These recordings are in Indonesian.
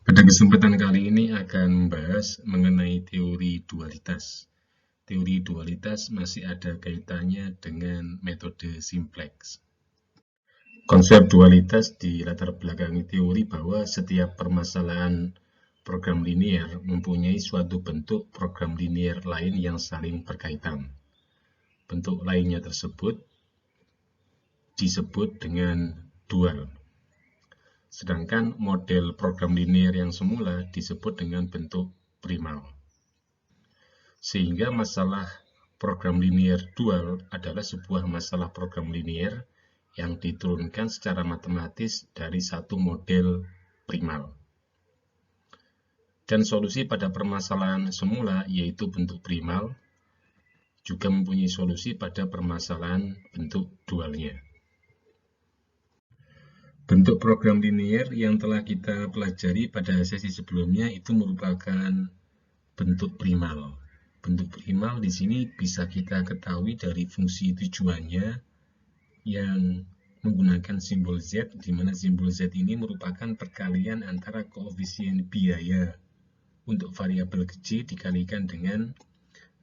Pada kesempatan kali ini akan membahas mengenai teori dualitas. Teori dualitas masih ada kaitannya dengan metode simplex. Konsep dualitas di latar belakangi teori bahwa setiap permasalahan program linier mempunyai suatu bentuk program linier lain yang saling berkaitan. Bentuk lainnya tersebut disebut dengan dual. Sedangkan model program linier yang semula disebut dengan bentuk primal. Sehingga masalah program linier dual adalah sebuah masalah program linier yang diturunkan secara matematis dari satu model primal. Dan solusi pada permasalahan semula, yaitu bentuk primal, juga mempunyai solusi pada permasalahan bentuk dualnya. Bentuk program linier yang telah kita pelajari pada sesi sebelumnya itu merupakan bentuk primal. Bentuk primal di sini bisa kita ketahui dari fungsi tujuannya yang menggunakan simbol Z, di mana simbol Z ini merupakan perkalian antara koefisien biaya untuk variabel J dikalikan dengan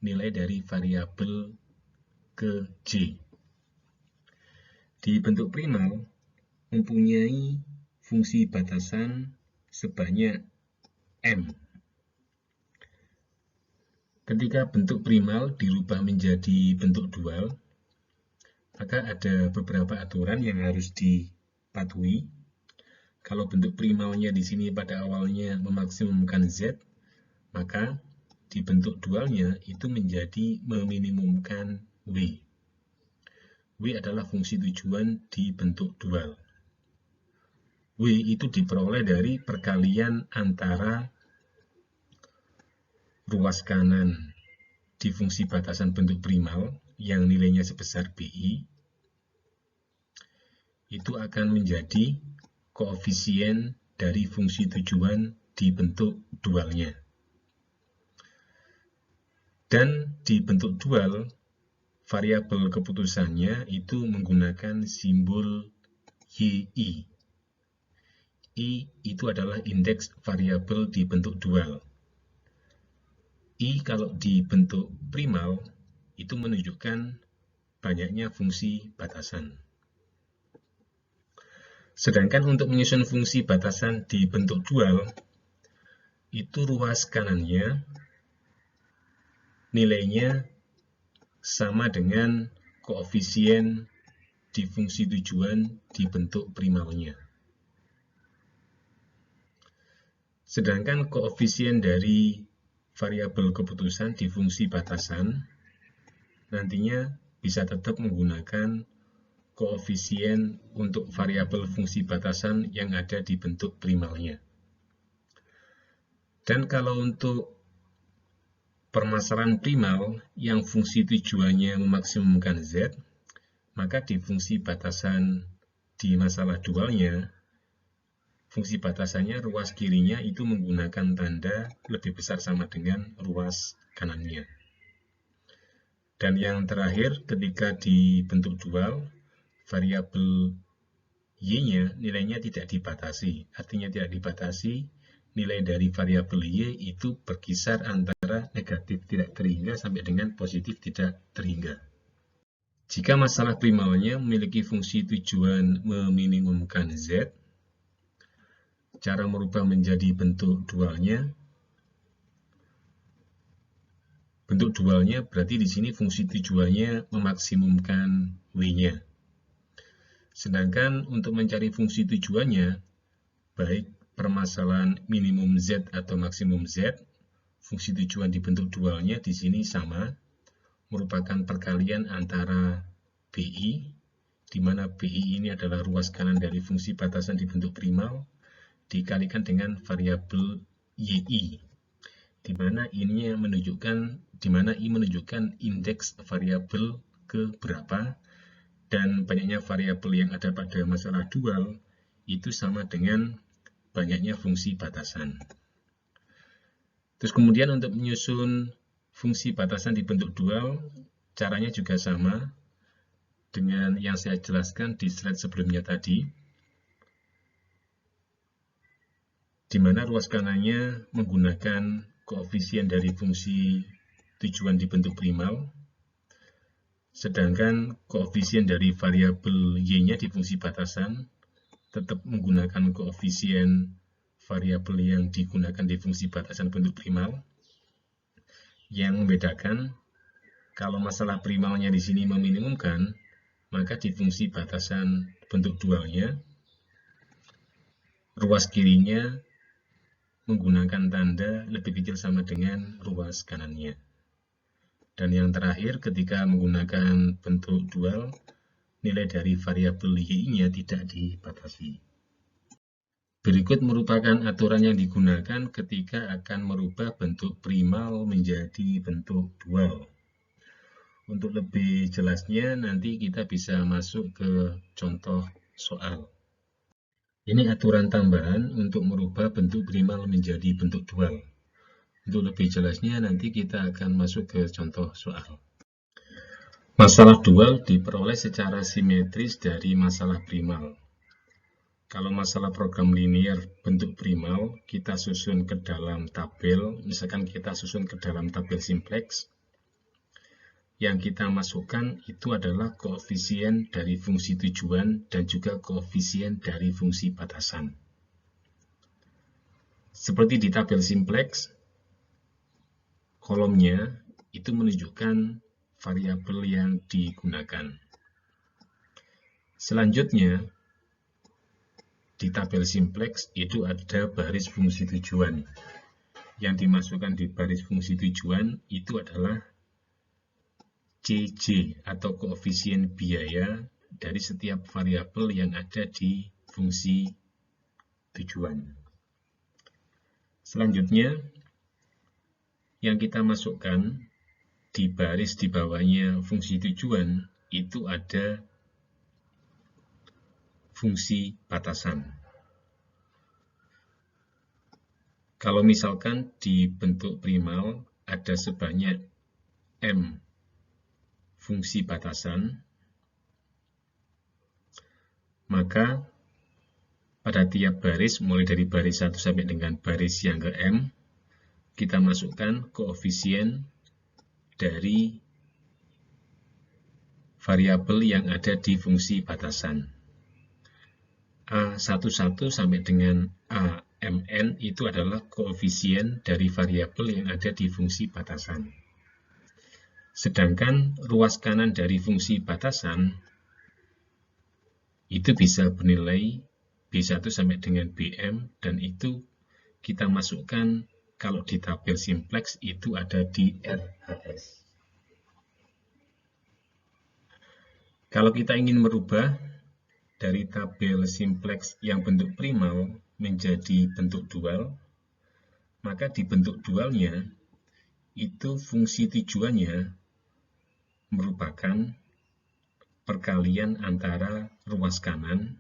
nilai dari variabel ke J. Di bentuk primal mempunyai fungsi batasan sebanyak M. Ketika bentuk primal dirubah menjadi bentuk dual, maka ada beberapa aturan yang harus dipatuhi. Kalau bentuk primalnya di sini pada awalnya memaksimumkan Z, maka di bentuk dualnya itu menjadi meminimumkan W. W adalah fungsi tujuan di bentuk dual. W itu diperoleh dari perkalian antara ruas kanan di fungsi batasan bentuk primal yang nilainya sebesar BI, itu akan menjadi koefisien dari fungsi tujuan di bentuk dualnya. Dan di bentuk dual, variabel keputusannya itu menggunakan simbol YI. I itu adalah indeks variabel di bentuk dual. I kalau di bentuk primal itu menunjukkan banyaknya fungsi batasan. Sedangkan untuk menyusun fungsi batasan di bentuk dual, itu ruas kanannya nilainya sama dengan koefisien di fungsi tujuan di bentuk primalnya. Sedangkan koefisien dari variabel keputusan di fungsi batasan nantinya bisa tetap menggunakan koefisien untuk variabel fungsi batasan yang ada di bentuk primalnya. Dan kalau untuk permasalahan primal yang fungsi tujuannya memaksimumkan Z, maka di fungsi batasan di masalah dualnya, fungsi batasannya ruas kirinya itu menggunakan tanda lebih besar sama dengan ruas kanannya. Dan yang terakhir, ketika di bentuk dual, variabel Y-nya nilainya tidak dibatasi. Artinya tidak dibatasi, nilai dari variabel Y itu berkisar antara negatif tidak terhingga sampai dengan positif tidak terhingga. Jika masalah primalnya memiliki fungsi tujuan meminimumkan Z, cara merubah menjadi bentuk dualnya. Bentuk dualnya berarti di sini fungsi tujuannya memaksimumkan W-nya. Sedangkan untuk mencari fungsi tujuannya, baik permasalahan minimum Z atau maksimum Z, fungsi tujuan di bentuk dualnya di sini sama, merupakan perkalian antara BI, di mana BI ini adalah ruas kanan dari fungsi batasan di bentuk primal, dikalikan dengan variabel YI, di mana I menunjukkan indeks variabel ke berapa, dan banyaknya variabel yang ada pada masalah dual itu sama dengan banyaknya fungsi batasan. Terus kemudian untuk menyusun fungsi batasan di bentuk dual, caranya juga sama dengan yang saya jelaskan di slide sebelumnya tadi. di mana ruas kanannya menggunakan koefisien dari fungsi tujuan di bentuk primal, sedangkan koefisien dari variabel y-nya di fungsi batasan tetap menggunakan koefisien variabel yang digunakan di fungsi batasan bentuk primal. Yang membedakan, kalau masalah primalnya di sini meminimumkan, maka di fungsi batasan bentuk dualnya, ruas kirinya menggunakan tanda lebih kecil sama dengan ruas kanannya. Dan yang terakhir, ketika menggunakan bentuk dual, nilai dari variabel y-nya tidak dibatasi. Berikut merupakan aturan yang digunakan ketika akan merubah bentuk primal menjadi bentuk dual. Untuk lebih jelasnya, nanti kita bisa masuk ke contoh soal. Ini aturan tambahan untuk merubah bentuk primal menjadi bentuk dual. Untuk lebih jelasnya, nanti kita akan masuk ke contoh soal. Masalah dual diperoleh secara simetris dari masalah primal. Kalau masalah program linear bentuk primal, kita susun ke dalam tabel, misalkan kita susun ke dalam tabel simplex, yang kita masukkan itu adalah koefisien dari fungsi tujuan dan juga koefisien dari fungsi batasan. Seperti di tabel simplex, kolomnya itu menunjukkan variabel yang digunakan. Selanjutnya, di tabel simplex itu ada baris fungsi tujuan. Yang dimasukkan di baris fungsi tujuan itu adalah CJ atau koefisien biaya dari setiap variabel yang ada di fungsi tujuan. Selanjutnya, yang kita masukkan di baris di bawahnya fungsi tujuan itu ada fungsi batasan. Kalau misalkan di bentuk primal ada sebanyak M fungsi batasan, maka pada tiap baris, mulai dari baris 1 sampai dengan baris yang ke M, kita masukkan koefisien dari variabel yang ada di fungsi batasan. A11 sampai dengan AMN itu adalah koefisien dari variabel yang ada di fungsi batasan. Sedangkan ruas kanan dari fungsi batasan itu bisa bernilai B1 sampai dengan BM, dan itu kita masukkan kalau di tabel simplex itu ada di RHS. Kalau kita ingin merubah dari tabel simplex yang bentuk primal menjadi bentuk dual, maka di bentuk dualnya itu fungsi tujuannya merupakan perkalian antara ruas kanan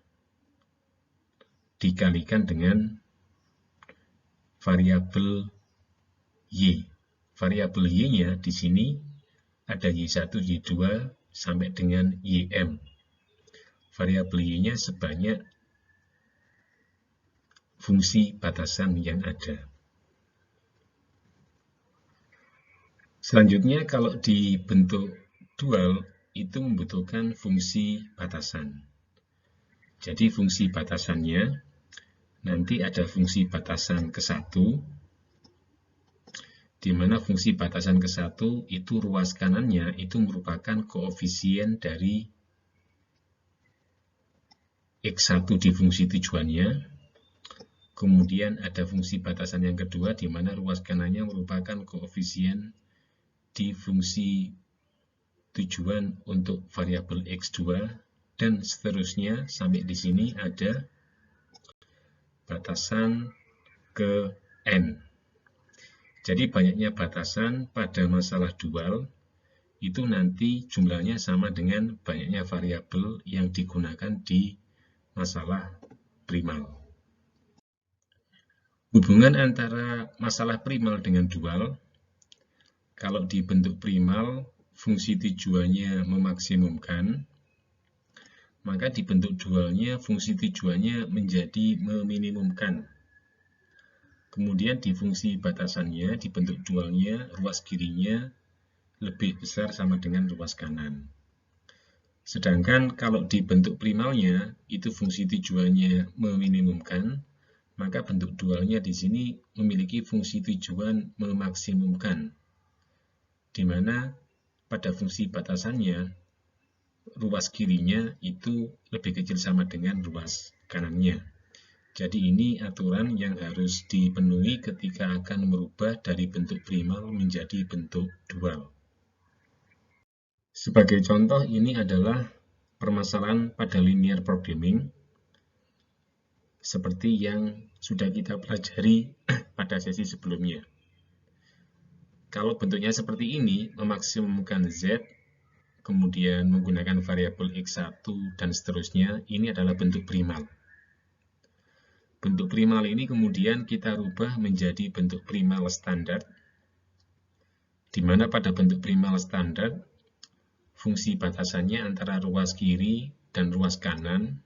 dikalikan dengan variabel Y. Variabel Y-nya di sini ada Y1, Y2 sampai dengan YM. Variabel Y-nya sebanyak fungsi batasan yang ada. Selanjutnya, kalau di bentuk dual itu membutuhkan fungsi batasan. Jadi fungsi batasannya nanti ada fungsi batasan ke-1, di mana fungsi batasan ke-1 itu ruas kanannya itu merupakan koefisien dari X1 di fungsi tujuannya. Kemudian ada fungsi batasan yang kedua, di mana ruas kanannya merupakan koefisien di fungsi tujuan untuk variabel X2, dan seterusnya sampai di sini ada batasan ke N. Jadi banyaknya batasan pada masalah dual itu nanti jumlahnya sama dengan banyaknya variabel yang digunakan di masalah primal. Hubungan antara masalah primal dengan dual, kalau di bentuk primal fungsi tujuannya memaksimumkan, maka di bentuk dualnya fungsi tujuannya menjadi meminimumkan. kemudian di fungsi batasannya, di bentuk dualnya, ruas kirinya lebih besar sama dengan ruas kanan. Sedangkan kalau di bentuk primalnya, itu fungsi tujuannya meminimumkan, maka bentuk dualnya di sini memiliki fungsi tujuan memaksimumkan, di mana pada fungsi batasannya, ruas kirinya itu lebih kecil sama dengan ruas kanannya. Jadi ini aturan yang harus dipenuhi ketika akan merubah dari bentuk primal menjadi bentuk dual. Sebagai contoh, ini adalah permasalahan pada linear programming seperti yang sudah kita pelajari pada sesi sebelumnya. Kalau bentuknya seperti ini, memaksimumkan Z, kemudian menggunakan variabel X1 dan seterusnya, ini adalah bentuk primal. Bentuk primal ini kemudian kita rubah menjadi bentuk primal standar, di mana pada bentuk primal standar, fungsi batasannya antara ruas kiri dan ruas kanan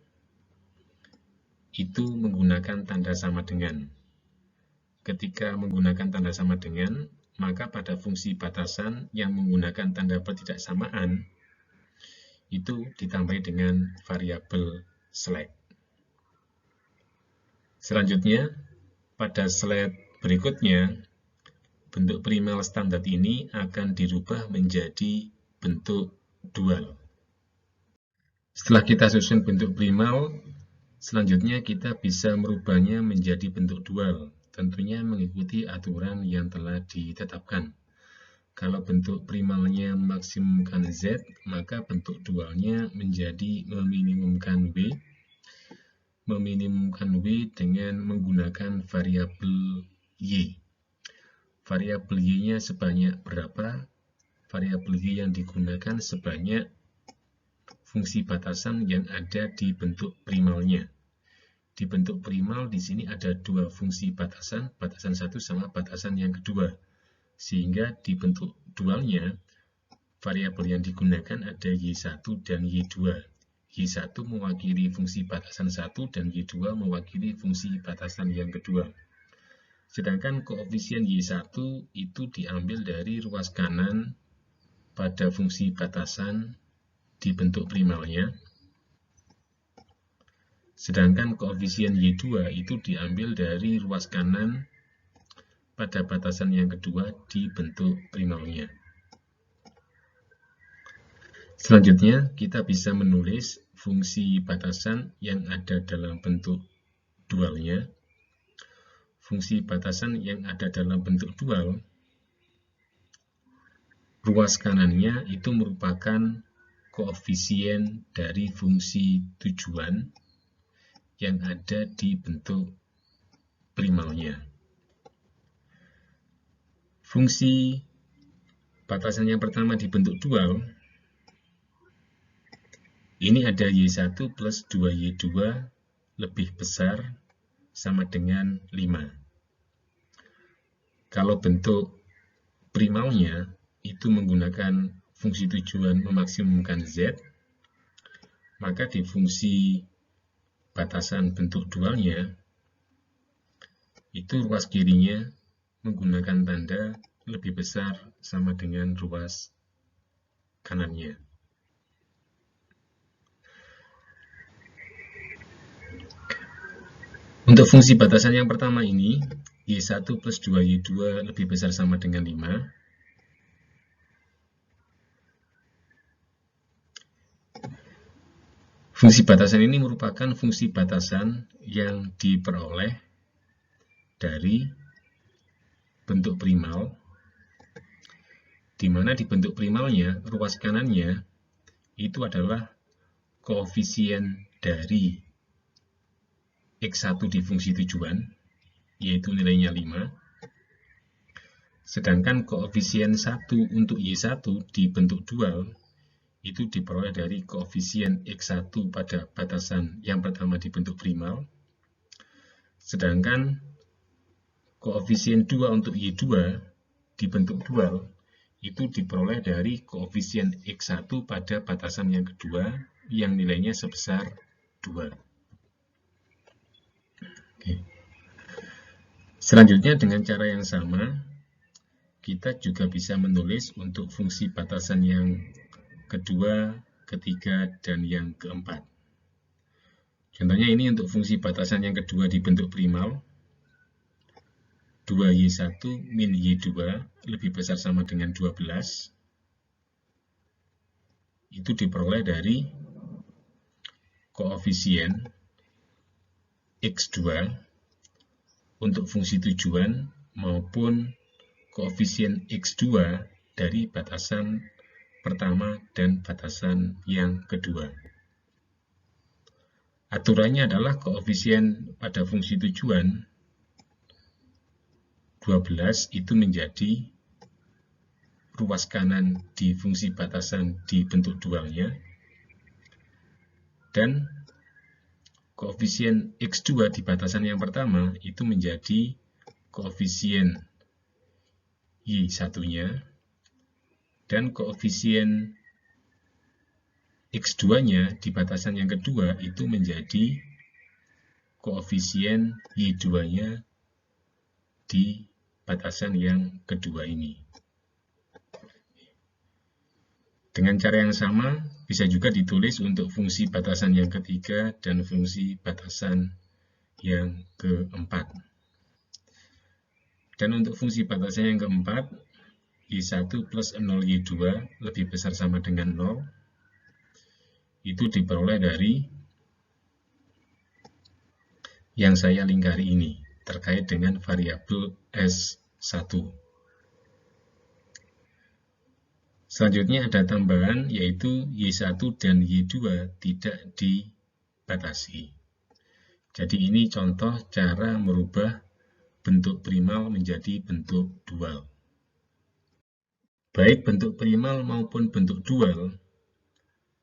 itu menggunakan tanda sama dengan. Ketika menggunakan tanda sama dengan, maka pada fungsi batasan yang menggunakan tanda ketidaksamaan, itu ditambah dengan variabel select. Selanjutnya, pada slide berikutnya, bentuk primal standar ini akan dirubah menjadi bentuk dual. Setelah kita susun bentuk primal, selanjutnya kita bisa merubahnya menjadi bentuk dual, tentunya mengikuti aturan yang telah ditetapkan. Kalau bentuk primalnya memaksimumkan Z, maka bentuk dualnya menjadi meminimumkan W dengan menggunakan variabel Y. Variabel Y-nya sebanyak berapa? Variabel Y yang digunakan sebanyak fungsi batasan yang ada di bentuk primalnya. Di bentuk primal di sini ada dua fungsi batasan satu sama batasan yang kedua. Sehingga di bentuk dualnya, variabel yang digunakan ada Y1 dan Y2. Y1 mewakili fungsi batasan 1 dan Y2 mewakili fungsi batasan yang kedua. Sedangkan koefisien Y1 itu diambil dari ruas kanan pada fungsi batasan di bentuk primalnya. Sedangkan koefisien Y2 itu diambil dari ruas kanan pada batasan yang kedua di bentuk primalnya. Selanjutnya, kita bisa menulis fungsi batasan yang ada dalam bentuk dualnya. Fungsi batasan yang ada dalam bentuk dual, ruas kanannya itu merupakan koefisien dari fungsi tujuan yang ada di bentuk primalnya. Fungsi batasan yang pertama di bentuk dual, ini ada Y1 plus 2Y2 lebih besar sama dengan 5. Kalau bentuk primalnya itu menggunakan fungsi tujuan memaksimumkan Z, maka di fungsi batasan bentuk dualnya, itu ruas kirinya menggunakan tanda lebih besar sama dengan ruas kanannya. Untuk fungsi batasan yang pertama ini, Y1 plus 2Y2 lebih besar sama dengan 5. Fungsi batasan ini merupakan fungsi batasan yang diperoleh dari bentuk primal, di mana di bentuk primalnya, ruas kanannya itu adalah koefisien dari X1 di fungsi tujuan, yaitu nilainya 5. Sedangkan koefisien 1 untuk Y1 di bentuk dual, itu diperoleh dari koefisien X1 pada batasan yang pertama di bentuk primal. Sedangkan koefisien 2 untuk Y2 di bentuk dual, itu diperoleh dari koefisien X1 pada batasan yang kedua, yang nilainya sebesar 2. Oke. Selanjutnya dengan cara yang sama, kita juga bisa menulis untuk fungsi batasan yang kedua, ketiga, dan yang keempat. Contohnya ini untuk fungsi batasan yang kedua dibentuk primal, 2y1 min y2 lebih besar sama dengan 12, itu diperoleh dari koefisien x2 untuk fungsi tujuan maupun koefisien x2 dari batasan pertama dan batasan yang kedua. Aturannya adalah koefisien pada fungsi tujuan 12 itu menjadi ruas kanan di fungsi batasan di bentuk dualnya, dan koefisien x2 di batasan yang pertama itu menjadi koefisien y1-nya, dan koefisien x2-nya di batasan yang kedua itu menjadi koefisien y2-nya di batasan yang kedua ini. Dengan cara yang sama, bisa juga ditulis untuk fungsi batasan yang ketiga dan fungsi batasan yang keempat. Dan untuk fungsi batasan yang keempat, y1 plus 0y2 lebih besar sama dengan 0, itu diperoleh dari yang saya lingkari ini, terkait dengan variabel S1. Selanjutnya ada tambahan, yaitu y1 dan y2 tidak dibatasi. Jadi ini contoh cara merubah bentuk primal menjadi bentuk dual. Baik bentuk primal maupun bentuk dual,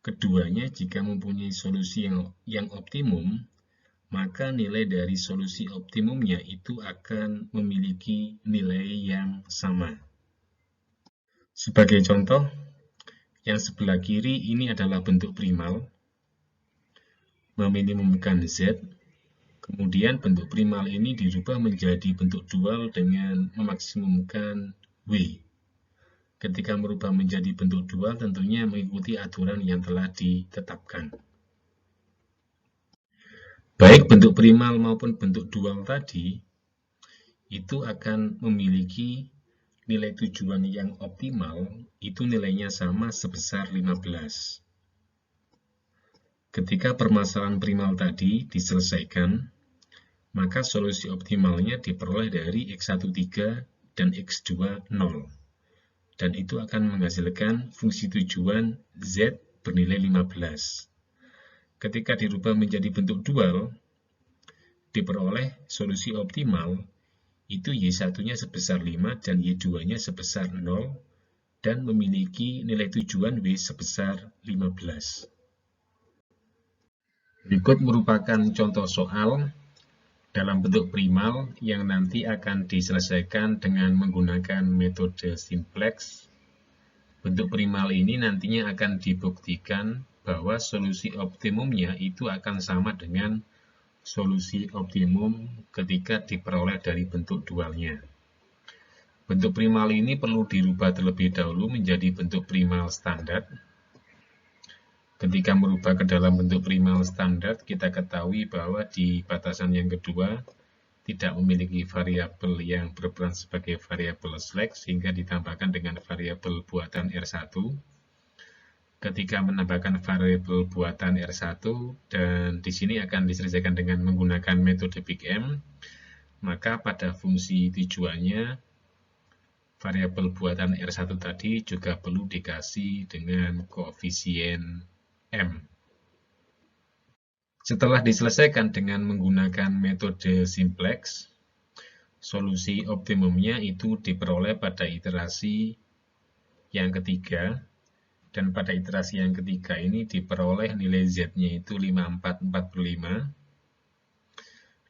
keduanya jika mempunyai solusi yang optimum, maka nilai dari solusi optimumnya itu akan memiliki nilai yang sama. Sebagai contoh, yang sebelah kiri ini adalah bentuk primal, meminimumkan Z, kemudian bentuk primal ini dirubah menjadi bentuk dual dengan memaksimumkan W. Ketika merubah menjadi bentuk dual, tentunya mengikuti aturan yang telah ditetapkan. Baik bentuk primal maupun bentuk dual tadi, itu akan memiliki nilai tujuan yang optimal, itu nilainya sama sebesar 15. Ketika permasalahan primal tadi diselesaikan, maka solusi optimalnya diperoleh dari x13 dan x2 0. Dan itu akan menghasilkan fungsi tujuan Z bernilai 15. Ketika dirubah menjadi bentuk dual, diperoleh solusi optimal, itu Y1-nya sebesar 5 dan Y2-nya sebesar 0, dan memiliki nilai tujuan W sebesar 15. Berikut merupakan contoh soal dalam bentuk primal yang nanti akan diselesaikan dengan menggunakan metode simplex. Bentuk primal ini nantinya akan dibuktikan bahwa solusi optimumnya itu akan sama dengan solusi optimum ketika diperoleh dari bentuk dualnya. Bentuk primal ini perlu dirubah terlebih dahulu menjadi bentuk primal standar. Ketika merubah ke dalam bentuk primal standar, kita ketahui bahwa di batasan yang kedua tidak memiliki variabel yang berperan sebagai variabel slack, sehingga ditambahkan dengan variabel buatan R1. Ketika menambahkan variabel buatan R1, dan di sini akan diselesaikan dengan menggunakan metode Big M, maka pada fungsi tujuannya, variabel buatan R1 tadi juga perlu dikasih dengan koefisien M. Setelah diselesaikan dengan menggunakan metode simplex, solusi optimumnya itu diperoleh pada iterasi yang ketiga, dan pada iterasi yang ketiga ini diperoleh nilai Z-nya itu 54/5,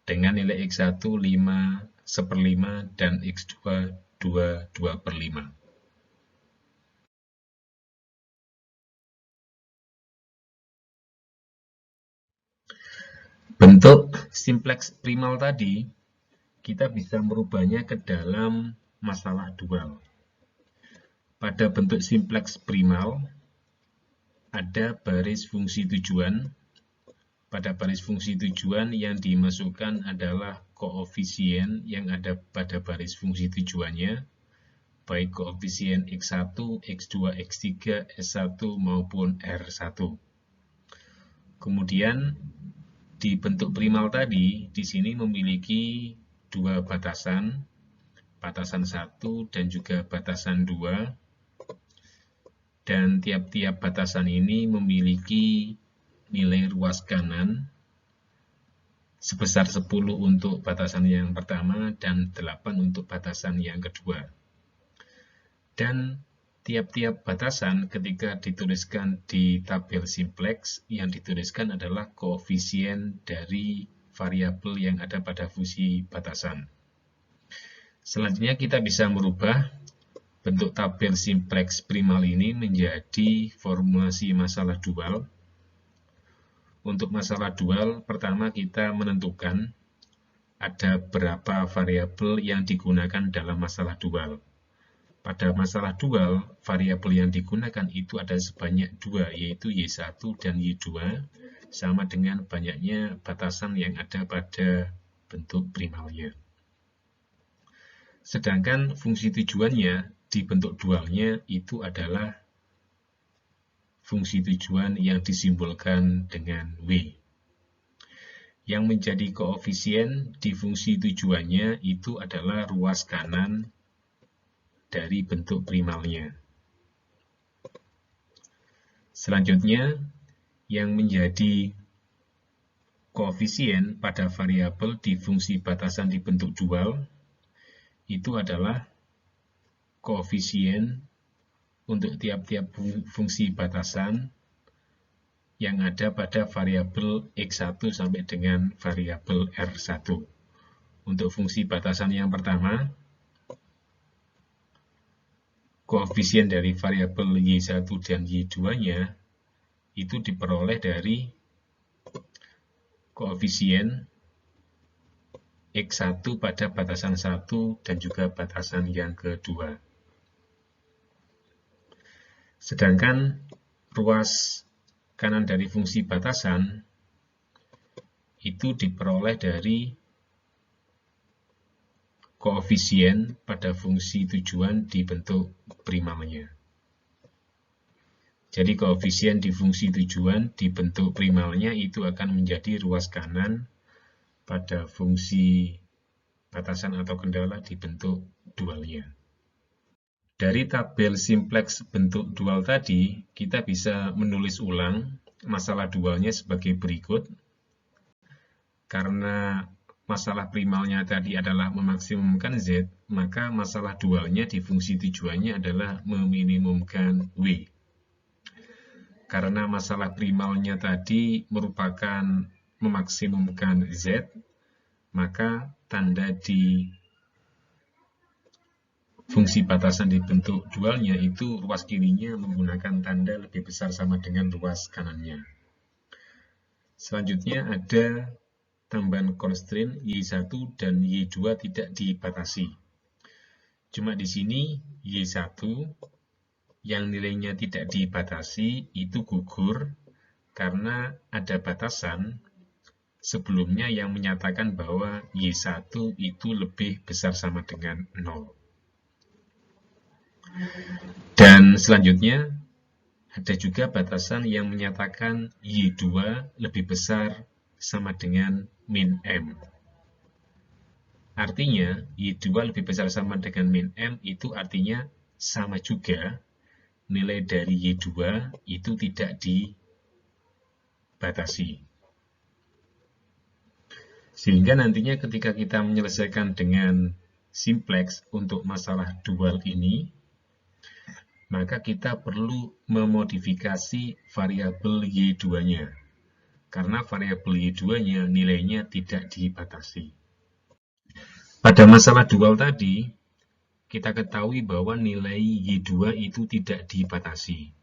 dengan nilai X1 5/5 dan X2 2/5. Bentuk simplex primal tadi kita bisa merubahnya ke dalam masalah dual. Pada bentuk simplex primal, ada baris fungsi tujuan. Pada baris fungsi tujuan yang dimasukkan adalah koefisien yang ada pada baris fungsi tujuannya, baik koefisien X1, X2, X3, S1 maupun R1. Kemudian di bentuk primal tadi, di sini memiliki dua batasan, batasan 1 dan juga batasan 2. Dan tiap-tiap batasan ini memiliki nilai ruas kanan sebesar 10 untuk batasan yang pertama dan 8 untuk batasan yang kedua. Dan tiap-tiap batasan ketika dituliskan di tabel simplex, yang dituliskan adalah koefisien dari variabel yang ada pada fungsi batasan. Selanjutnya kita bisa merubah bentuk tabel simplex primal ini menjadi formulasi masalah dual. Untuk masalah dual, pertama kita menentukan ada berapa variabel yang digunakan dalam masalah dual. Pada masalah dual, variabel yang digunakan itu ada sebanyak 2, yaitu Y1 dan Y2, sama dengan banyaknya batasan yang ada pada bentuk primalnya. Sedangkan fungsi tujuannya di bentuk dualnya itu adalah fungsi tujuan yang disimbolkan dengan W. Yang menjadi koefisien di fungsi tujuannya itu adalah ruas kanan dari bentuk primalnya. Selanjutnya, yang menjadi koefisien pada variabel di fungsi batasan di bentuk dual itu adalah koefisien untuk tiap-tiap fungsi batasan yang ada pada variabel X1 sampai dengan variabel R1. Untuk fungsi batasan yang pertama, koefisien dari variabel Y1 dan Y2-nya itu diperoleh dari koefisien X1 pada batasan 1 dan juga batasan yang kedua. Sedangkan ruas kanan dari fungsi batasan itu diperoleh dari koefisien pada fungsi tujuan di bentuk primalnya. Jadi koefisien di fungsi tujuan di bentuk primalnya itu akan menjadi ruas kanan pada fungsi batasan atau kendala di bentuk dualnya. Dari tabel simplex bentuk dual tadi, kita bisa menulis ulang masalah dualnya sebagai berikut. Karena masalah primalnya tadi adalah memaksimumkan Z, maka masalah dualnya di fungsi tujuannya adalah meminimumkan W. Karena masalah primalnya tadi merupakan memaksimumkan Z, maka tanda di fungsi batasan di bentuk dualnya itu ruas kirinya menggunakan tanda lebih besar sama dengan ruas kanannya. Selanjutnya ada tambahan constraint Y1 dan Y2 tidak dibatasi. Cuma di sini Y1 yang nilainya tidak dibatasi itu gugur karena ada batasan sebelumnya yang menyatakan bahwa Y1 itu lebih besar sama dengan 0. Dan selanjutnya ada juga batasan yang menyatakan Y2 lebih besar sama dengan min M. Artinya Y2 lebih besar sama dengan min M itu artinya sama juga nilai dari Y2 itu tidak dibatasi. Sehingga nantinya ketika kita menyelesaikan dengan simplex untuk masalah dual ini, maka kita perlu memodifikasi variabel Y2-nya. Karena variabel Y2-nya nilainya tidak dibatasi. Pada masalah dual tadi, kita ketahui bahwa nilai Y2 itu tidak dibatasi.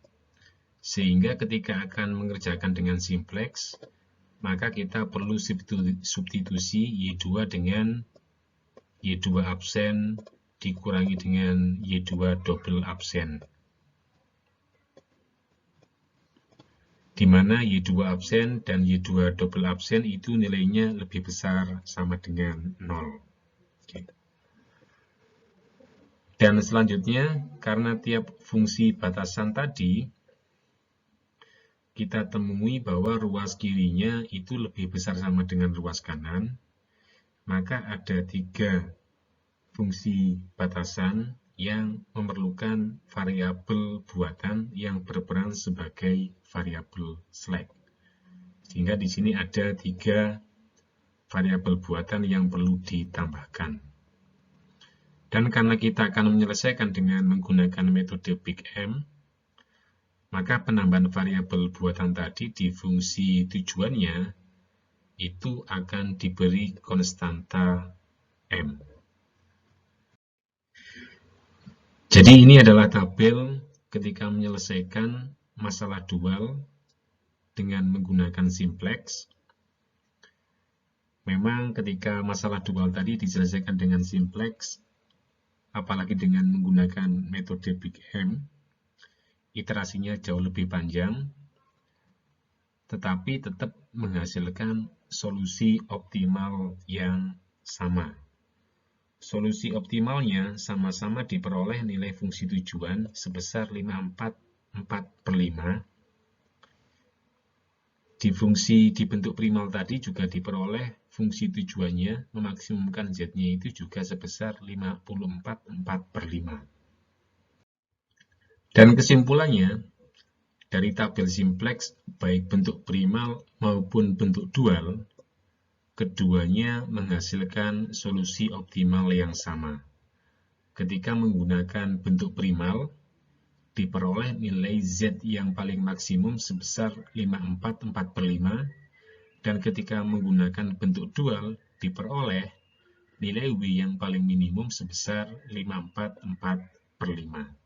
Sehingga ketika akan mengerjakan dengan simplex, maka kita perlu substitusi Y2 dengan Y2 absen dikurangi dengan Y2 double absen. Di mana Y2 absen dan Y2 double absen itu nilainya lebih besar sama dengan 0. Oke. Dan selanjutnya, karena tiap fungsi batasan tadi, kita temui bahwa ruas kirinya itu lebih besar sama dengan ruas kanan, maka ada 3 fungsi batasan yang memerlukan variabel buatan yang berperan sebagai variabel slack. Sehingga di sini ada 3 variabel buatan yang perlu ditambahkan. Dan karena kita akan menyelesaikan dengan menggunakan metode Big M, maka penambahan variabel buatan tadi di fungsi tujuannya itu akan diberi konstanta M. Jadi ini adalah tabel ketika menyelesaikan masalah dual dengan menggunakan simplex. Memang ketika masalah dual tadi diselesaikan dengan simplex, apalagi dengan menggunakan metode Big M, iterasinya jauh lebih panjang, tetapi tetap menghasilkan solusi optimal yang sama. Solusi optimalnya sama-sama diperoleh nilai fungsi tujuan sebesar 5/4 Di fungsi di bentuk primal tadi juga diperoleh fungsi tujuannya memaksimumkan Z-nya itu juga sebesar 54/5. Dan kesimpulannya, dari tabel simplex, baik bentuk primal maupun bentuk dual, keduanya menghasilkan solusi optimal yang sama. Ketika menggunakan bentuk primal, diperoleh nilai Z yang paling maksimum sebesar 5/4 dan ketika menggunakan bentuk dual, diperoleh nilai W yang paling minimum sebesar 5/4.